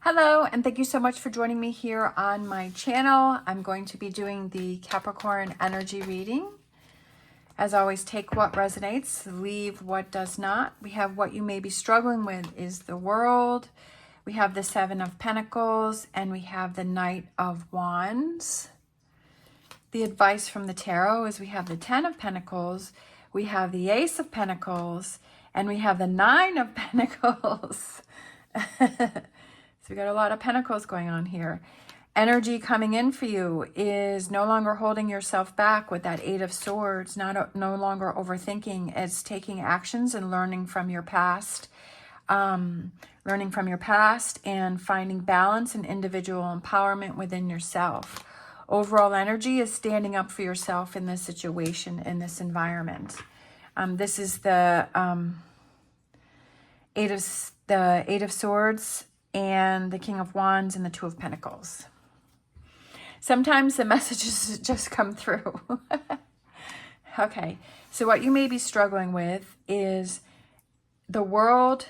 Hello, and thank you so much for joining me here on my channel. I'm going to be doing the Capricorn energy reading. As always, take what resonates, leave what does not. We have what you may be struggling with is the world. We have the Seven of Pentacles, and we have the Knight of Wands. The advice from the tarot is we have the Ten of Pentacles, we have the Ace of Pentacles, and we have the Nine of Pentacles. So we got a lot of pentacles going on here. Energy coming in for you is no longer holding yourself back with that Eight of Swords, no longer overthinking. It's taking actions and learning from your past. And finding balance and individual empowerment within yourself. Overall energy is standing up for yourself in this situation, in this environment. This is the Eight of Swords, and the King of Wands, and the Two of Pentacles. Sometimes the messages just come through. Okay, so what you may be struggling with is the world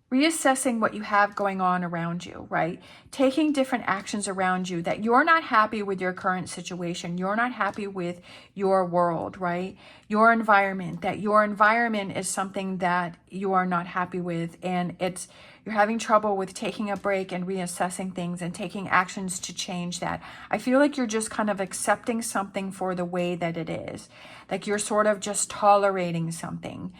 reassessing what you have going on around you, right? Taking different actions around you that you're not happy with your current situation. You're not happy with your world, right? Your environment, that your environment is something that you are not happy with. And you're having trouble with taking a break and reassessing things and taking actions to change that. I feel like you're just kind of accepting something for the way that it is. Like you're sort of just tolerating something.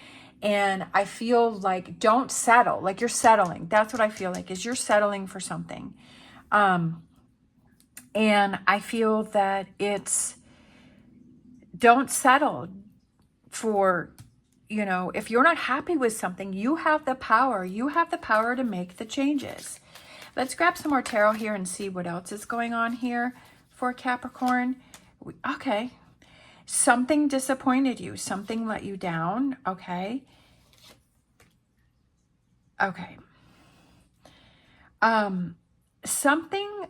And I feel like don't settle, like you're settling. That's what I feel like, is you're settling for something. And I feel that don't settle for, if you're not happy with something, you have the power. You have the power to make the changes. Let's grab some more tarot here and see what else is going on here for Capricorn. Okay. Something disappointed you. Something let you down. Okay. Okay. Something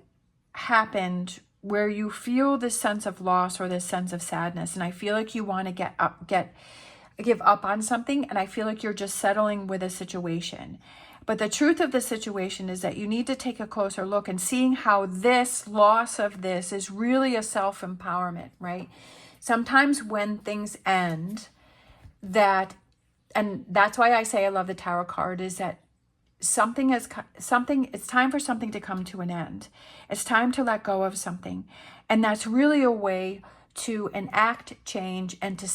happened where you feel this sense of loss or this sense of sadness. And I feel like you want to give up on something. And I feel like you're just settling with a situation. But the truth of the situation is that you need to take a closer look and seeing how this loss of this is really a self-empowerment, right? Sometimes when things end, and that's why I say I love the tarot card, is that it's time for something to come to an end. It's time to let go of something. And that's really a way to enact change and to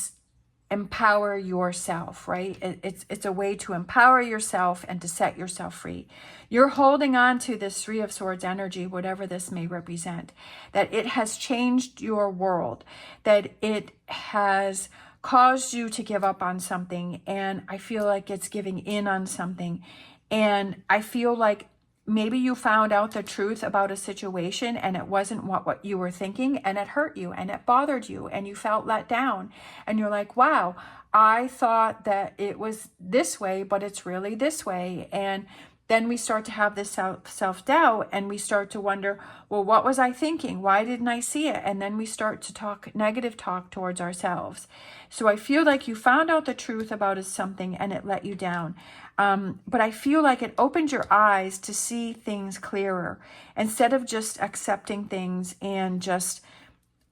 empower yourself, right? It's a way to empower yourself and to set yourself free. You're holding on to this Three of Swords energy, whatever this may represent, that it has changed your world, that it has caused you to give up on something. And I feel like it's giving in on something. And I feel like maybe you found out the truth about a situation and it wasn't what you were thinking, and it hurt you and it bothered you and you felt let down. And you're like, wow, I thought that it was this way, but it's really this way. And then we start to have this self-doubt, and we start to wonder, well, what was I thinking? Why didn't I see it? And then we start to talk negative talk towards ourselves. So I feel like you found out the truth about something and it let you down. But I feel like it opened your eyes to see things clearer instead of just accepting things and just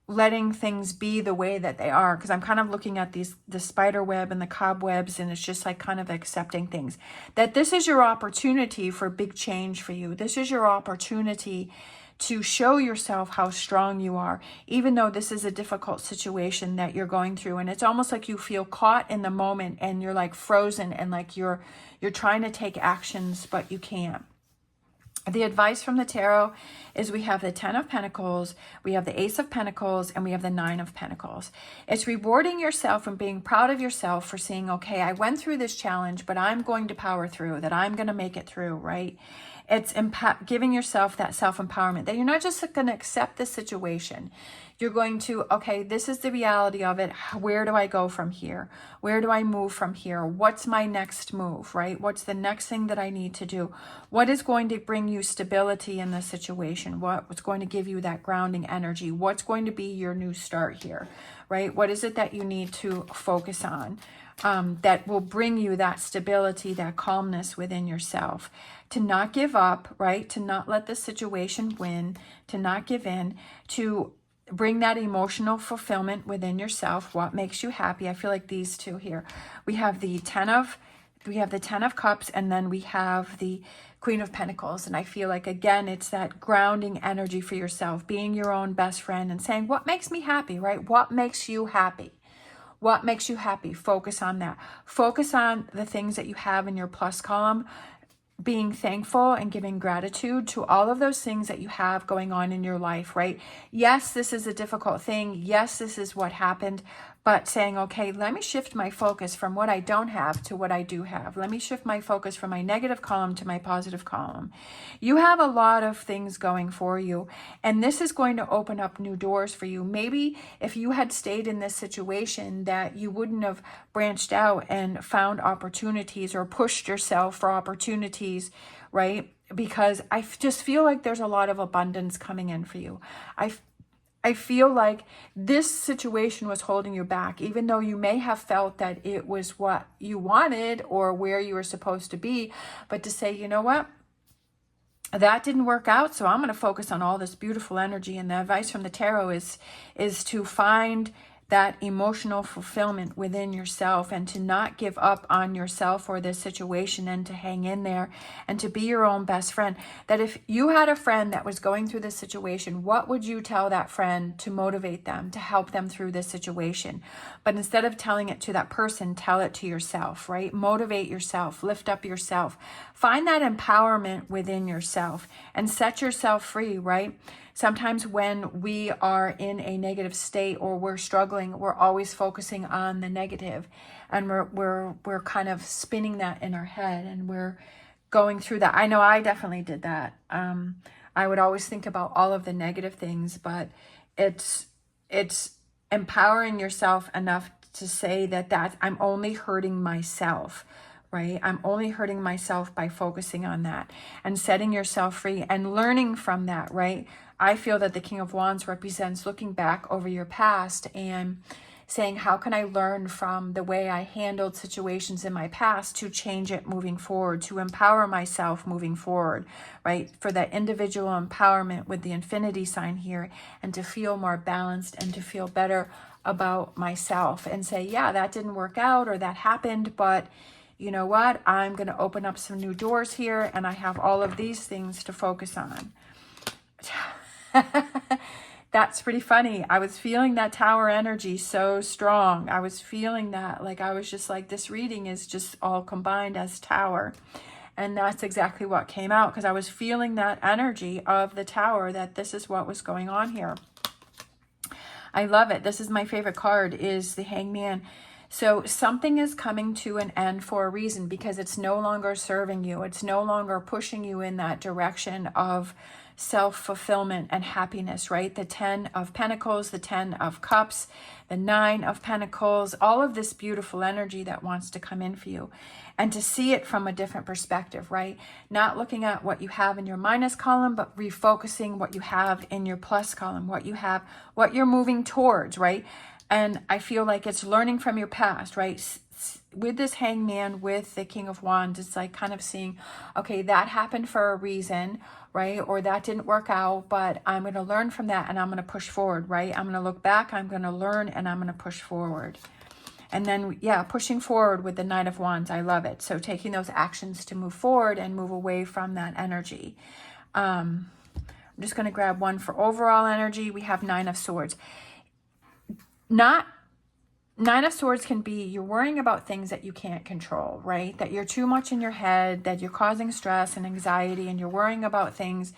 letting things be the way that they are. Because I'm kind of looking at the spider web and the cobwebs, and it's just like kind of accepting things. That this is your opportunity for big change for you. This is your opportunity to show yourself how strong you are, even though this is a difficult situation that you're going through. And it's almost like you feel caught in the moment and you're like frozen, and like you're trying to take actions, but you can't. The advice from the tarot is we have the Ten of Pentacles, we have the Ace of Pentacles, and we have the Nine of Pentacles. It's rewarding yourself and being proud of yourself for saying, okay, I went through this challenge, but I'm going to power through, that I'm going to make it through, right? It's giving yourself that self-empowerment, that you're not just going to accept the situation. You're going to, okay, this is the reality of it. Where do I go from here? Where do I move from here? What's my next move, right? What's the next thing that I need to do? What is going to bring you stability in this situation? What's going to give you that grounding energy? What's going to be your new start here, right? What is it that you need to focus on that will bring you that stability, that calmness within yourself? To not give up, right? To not let the situation win, to not give in, to bring that emotional fulfillment within yourself. What makes you happy? I feel like these two here. We have the 10 of Cups, and then we have the Queen of Pentacles. And I feel like, again, it's that grounding energy for yourself, being your own best friend and saying, what makes me happy, right? What makes you happy? What makes you happy? Focus on that. Focus on the things that you have in your plus column, being thankful and giving gratitude to all of those things that you have going on in your life, right? Yes, this is a difficult thing. Yes, this is what happened, but saying, okay, let me shift my focus from what I don't have to what I do have. Let me shift my focus from my negative column to my positive column. You have a lot of things going for you, and this is going to open up new doors for you. Maybe if you had stayed in this situation, that you wouldn't have branched out and found opportunities or pushed yourself for opportunities, right? Because I just feel like there's a lot of abundance coming in for you. I feel like this situation was holding you back, even though you may have felt that it was what you wanted or where you were supposed to be. But to say, you know what? That didn't work out, so I'm going to focus on all this beautiful energy. And the advice from the tarot is to find that emotional fulfillment within yourself, and to not give up on yourself or this situation, and to hang in there and to be your own best friend. That if you had a friend that was going through this situation, what would you tell that friend to motivate them, to help them through this situation? But instead of telling it to that person, tell it to yourself, right? Motivate yourself, lift up yourself, find that empowerment within yourself and set yourself free, right? Sometimes when we are in a negative state or we're struggling, we're always focusing on the negative, and we're kind of spinning that in our head, and we're going through that. I know I definitely did that. I would always think about all of the negative things, but it's empowering yourself enough to say that I'm only hurting myself, right? I'm only hurting myself by focusing on that and setting yourself free and learning from that, right? I feel that the King of Wands represents looking back over your past and saying, how can I learn from the way I handled situations in my past to change it moving forward, to empower myself moving forward, right? For that individual empowerment with the infinity sign here, and to feel more balanced and to feel better about myself and say, yeah, that didn't work out or that happened, but you know what? I'm going to open up some new doors here, and I have all of these things to focus on. That's pretty funny. I was feeling that Tower energy so strong. I was feeling that, like, I was just like, this reading is just all combined as Tower. And that's exactly what came out, because I was feeling that energy of the Tower, that this is what was going on here. I love it. This is my favorite card, is the Hangman. So something is coming to an end for a reason, because it's no longer serving you. It's no longer pushing you in that direction of self-fulfillment and happiness, right? The 10 of Pentacles, the 10 of Cups, the 9 of Pentacles, all of this beautiful energy that wants to come in for you, and to see it from a different perspective, right? Not looking at what you have in your minus column, but refocusing what you have in your plus column, what you have, what you're moving towards, right? And I feel like it's learning from your past, right? With this Hangman, with the King of Wands, it's like kind of seeing, okay, that happened for a reason, right? Or that didn't work out, but I'm going to learn from that, and I'm going to push forward, right? I'm going to look back, I'm going to learn, and I'm going to push forward. And then, yeah, pushing forward with the Knight of Wands. I love it. So taking those actions to move forward and move away from that energy. I'm just going to grab one for overall energy. We have 9 of Swords. Nine of Swords can be, you're worrying about things that you can't control, right? That you're too much in your head, that you're causing stress and anxiety, and you're worrying about things,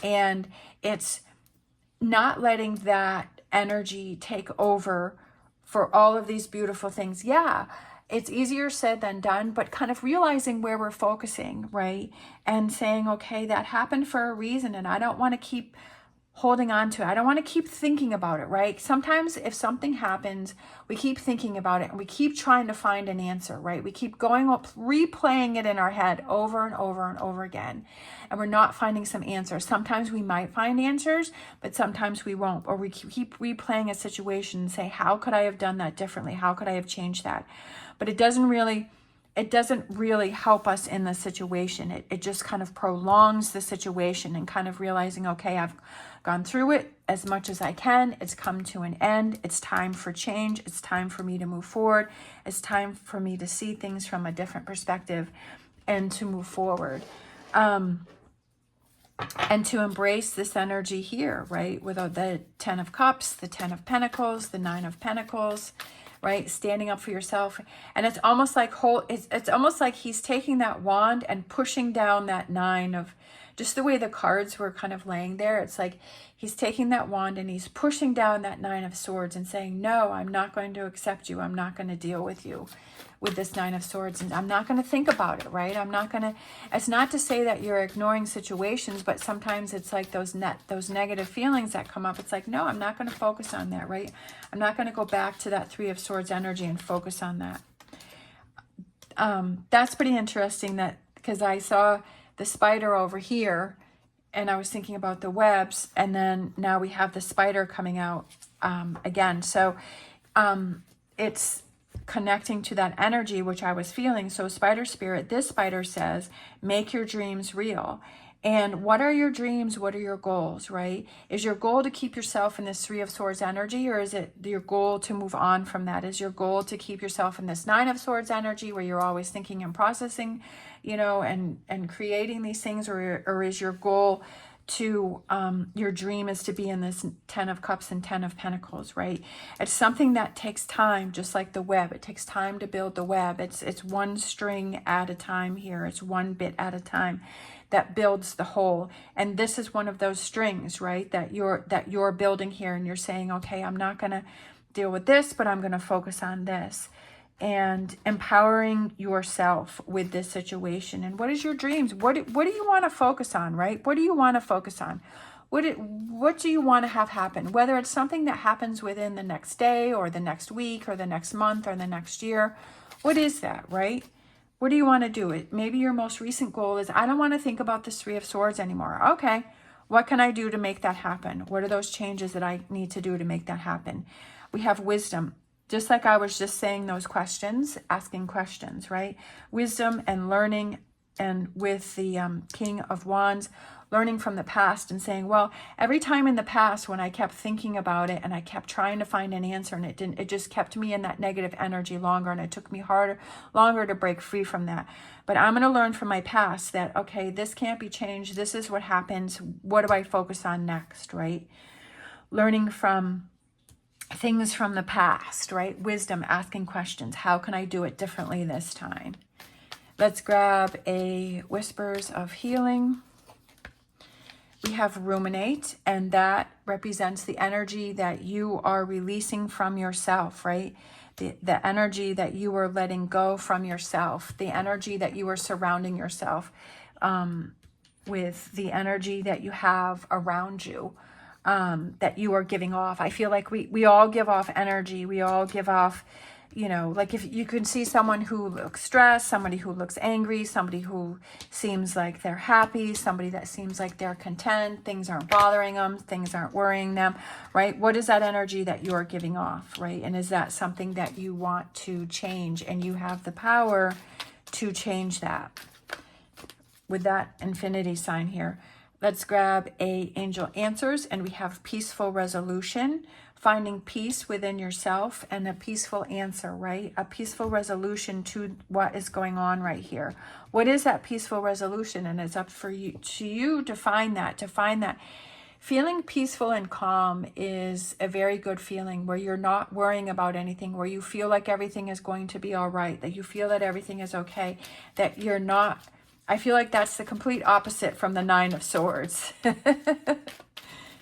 and it's not letting that energy take over for all of these beautiful things. Yeah, it's easier said than done, but kind of realizing where we're focusing, right? And saying, okay, that happened for a reason, and I don't want to keep holding on to it. I don't want to keep thinking about it, right? Sometimes if something happens, we keep thinking about it and we keep trying to find an answer, right? We keep going up, replaying it in our head over and over and over again. And we're not finding some answers. Sometimes we might find answers, but sometimes we won't. Or we keep replaying a situation and say, how could I have done that differently? How could I have changed that? But it doesn't really help us in the situation. It just kind of prolongs the situation and kind of realizing, okay, I've gone through it as much as I can. It's come to an end. It's time for change. It's time for me to move forward. It's time for me to see things from a different perspective and to move forward. And to embrace this energy here, right? With the 10 of Cups, the 10 of Pentacles, the 9 of Pentacles, right? Standing up for yourself. And it's almost like it's almost like he's taking that wand and pushing down that 9 of, just the way the cards were kind of laying there. It's like he's taking that wand and he's pushing down that 9 of Swords and saying, no, I'm not going to accept you. I'm not going to deal with you with this 9 of Swords. And I'm not going to think about it, right? I'm not going to, it's not to say that you're ignoring situations, but sometimes it's like those negative feelings that come up. It's like, no, I'm not going to focus on that, right? I'm not going to go back to that 3 of Swords energy and focus on that. That's pretty interesting, that because I saw the spider over here and I was thinking about the webs, and then now we have the spider coming out again. So it's connecting to that energy which I was feeling. So spider spirit, this spider says, make your dreams real. And what are your dreams? What are your goals, right? Is your goal to keep yourself in this 3 of Swords energy, or is it your goal to move on from that? Is your goal to keep yourself in this 9 of Swords energy where you're always thinking and processing, you know, and creating these things, or is your goal to, your dream is to be in this 10 of Cups and 10 of Pentacles, right? It's something that takes time, just like the web. It takes time to build the web. It's one string at a time here. It's one bit at a time that builds the whole. And this is one of those strings, right, that you're building here, and you're saying, okay, I'm not going to deal with this, but I'm going to focus on this. And empowering yourself with this situation. And what is your dreams? What do you want to focus on, right? What do you want to focus on? What do you want to have happen? Whether it's something that happens within the next day or the next week or the next month or the next year. What is that, right? What do you want to do? Maybe your most recent goal is, I don't want to think about this 3 of Swords anymore. Okay, what can I do to make that happen? What are those changes that I need to do to make that happen? We have wisdom. Just like I was just saying, those questions, asking questions, right? Wisdom and learning, and with the King of Wands, learning from the past and saying, well, every time in the past when I kept thinking about it and I kept trying to find an answer and it just kept me in that negative energy longer, and it took me longer to break free from that. But I'm going to learn from my past that, okay, this can't be changed. This is what happens. What do I focus on next, right? Learning from things from the past, right? Wisdom, asking questions. How can I do it differently this time? Let's grab a Whispers of Healing. We have ruminate, and that represents the energy that you are releasing from yourself, right? The energy that you are letting go from yourself, the energy that you are surrounding yourself with, the energy that you have around you. That you are giving off. I feel like we all give off energy. We all give off, you know, like if you can see someone who looks stressed, somebody who looks angry, somebody who seems like they're happy, somebody that seems like they're content, things aren't bothering them, things aren't worrying them, right? What is that energy that you are giving off, right? And is that something that you want to change? And you have the power to change that with that infinity sign here. Let's grab a Angel Answers, and we have peaceful resolution, finding peace within yourself, and a peaceful answer, right? A peaceful resolution to what is going on right here. What is that peaceful resolution? And it's up for you to find that, Feeling peaceful and calm is a very good feeling, where you're not worrying about anything, where you feel like everything is going to be all right, that you feel that everything is okay, that you're not. I feel like that's the complete opposite from the 9 of Swords.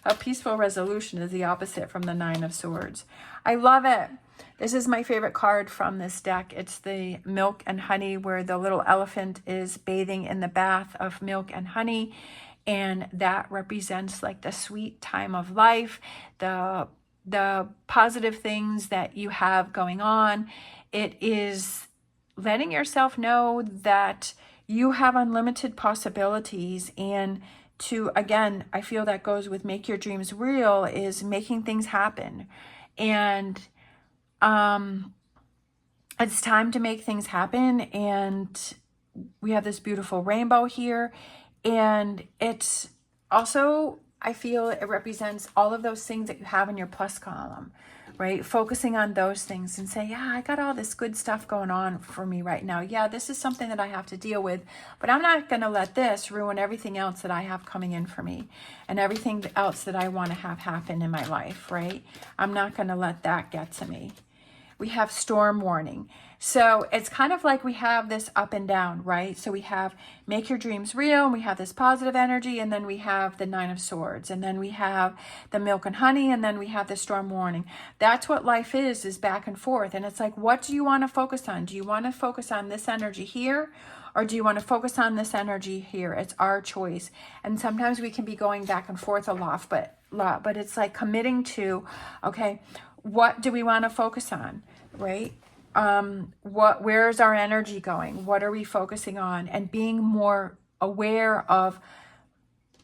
A peaceful resolution is the opposite from the 9 of Swords. I love it. This is my favorite card from this deck. It's the Milk and Honey, where the little elephant is bathing in the bath of milk and honey. And that represents like the sweet time of life, the positive things that you have going on. It is letting yourself know that you have unlimited possibilities. And to, again, I feel that goes with make your dreams real, is making things happen. And it's time to make things happen. And we have this beautiful rainbow here. And it's also, I feel it represents all of those things that you have in your plus column, right? Focusing on those things and say, yeah, I got all this good stuff going on for me right now. Yeah, this is something that I have to deal with, but I'm not going to let this ruin everything else that I have coming in for me and everything else that I want to have happen in my life, right? I'm not going to let that get to me. We have storm warning. So it's kind of like we have this up and down, right? So we have make your dreams real, and we have this positive energy, and then we have the 9 of Swords, and then we have the milk and honey, and then we have the storm warning. That's what life is back and forth. And it's like, what do you want to focus on? Do you want to focus on this energy here, or do you want to focus on this energy here? It's our choice. And sometimes we can be going back and forth a lot, but it's like committing to, okay, what do we want to focus on, right? Where's our energy going? What are we focusing on? And being more aware of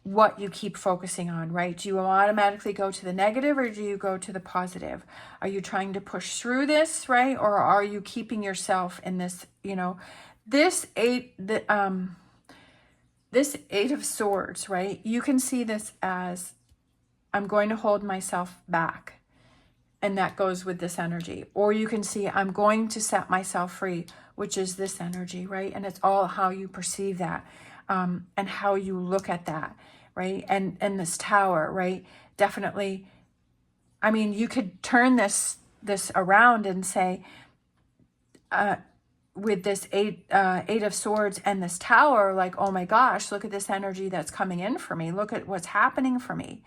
what you keep focusing on, right? Do you automatically go to the negative, or do you go to the positive? Are you trying to push through this, right? Or are you keeping yourself in this, this this 8 of Swords, right? You can see this as, I'm going to hold myself back. And that goes with this energy. Or you can see, I'm going to set myself free, which is this energy, right? And it's all how you perceive that, and how you look at that, right? And this Tower, right? Definitely, I mean, you could turn this around and say, with this eight of Swords and this Tower, like, oh my gosh, look at this energy that's coming in for me. Look at what's happening for me.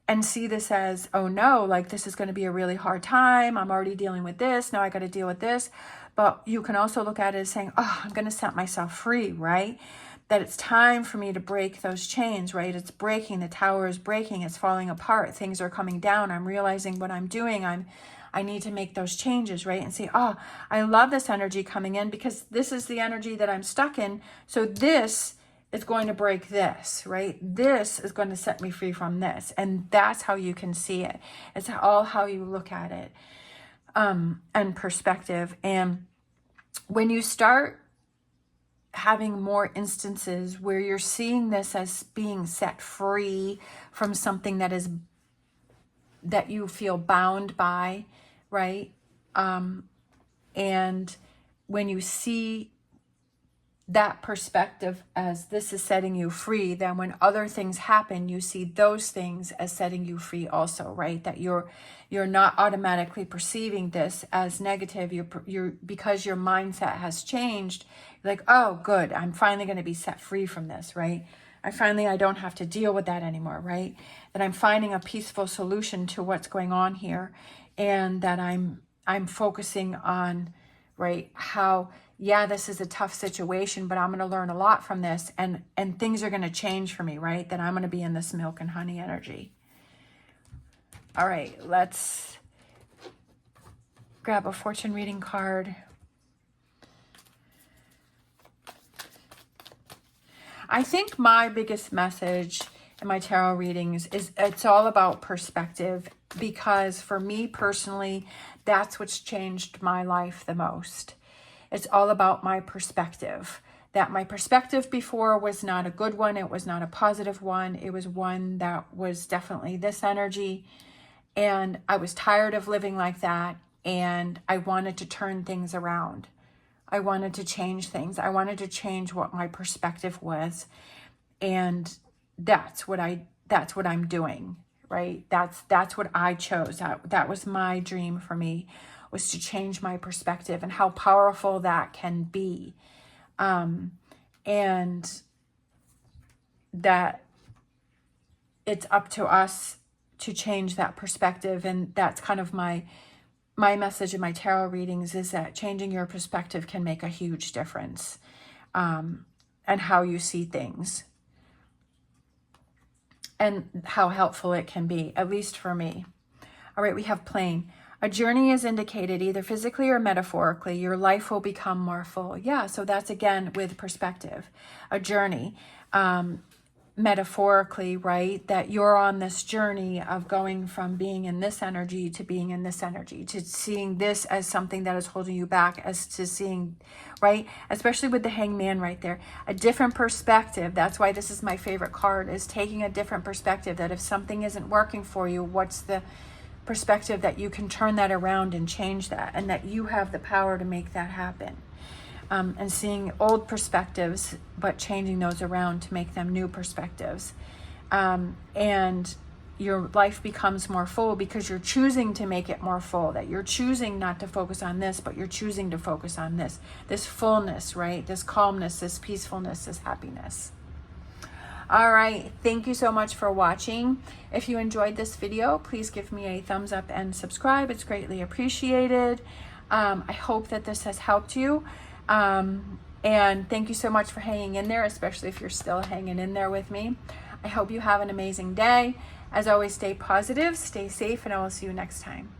And see this as, oh no, like this is going to be a really hard time. I'm already dealing with this. Now I got to deal with this. But you can also look at it as saying, oh, I'm going to set myself free, right? That it's time for me to break those chains, right? It's breaking. The Tower is breaking. It's falling apart. Things are coming down. I'm realizing what I'm doing. I need to make those changes, right? And say, oh, I love this energy coming in because this is the energy that I'm stuck in. So this is going to break this, right? This is going to set me free from this. And that's how you can see it. It's all how you look at it, and perspective. And when you start having more instances where you're seeing this as being set free from something that you feel bound by, right? And when you see that perspective as this is setting you free, then when other things happen, you see those things as setting you free also, right? That you're not automatically perceiving this as negative. You're because your mindset has changed. You're like, oh, good, I'm finally going to be set free from this, right? I don't have to deal with that anymore, right? That I'm finding a peaceful solution to what's going on here, and that I'm focusing on, right, how, yeah, this is a tough situation, but I'm going to learn a lot from this, and things are going to change for me, right? That I'm going to be in this milk and honey energy. All right, let's grab a fortune reading card. I think my biggest message in my tarot readings is it's all about perspective, because for me personally, that's what's changed my life the most. It's all about my perspective. That my perspective before was not a good one. It was not a positive one. It was one that was definitely this energy. And I was tired of living like that. And I wanted to turn things around. I wanted to change things. I wanted to change what my perspective was. And that's what I'm doing, right? That's what I chose. That was my dream for me, was to change my perspective, and how powerful that can be. And that it's up to us to change that perspective. And that's kind of my message in my tarot readings, is that changing your perspective can make a huge difference, and how you see things. and how helpful it can be, at least for me. All right, we have plain. A journey is indicated either physically or metaphorically. Your life will become more full. Yeah, so that's again with perspective. A journey, metaphorically, right? That you're on this journey of going from being in this energy to being in this energy, to seeing this as something that is holding you back, as to seeing, right? Especially with the Hangman right there. A different perspective. That's why this is my favorite card, is taking a different perspective. That if something isn't working for you, what's the perspective that you can turn that around and change that, and that you have the power to make that happen. And seeing old perspectives, but changing those around to make them new perspectives. And your life becomes more full because you're choosing to make it more full, that you're choosing not to focus on this, but you're choosing to focus on this fullness, right? This calmness, this peacefulness, this happiness. All right, thank you so much for watching. If you enjoyed this video, please give me a thumbs up and subscribe. It's greatly appreciated. I hope that this has helped you. And thank you so much for hanging in there, especially if you're still hanging in there with me. I hope you have an amazing day. As always, stay positive, stay safe, and I will see you next time.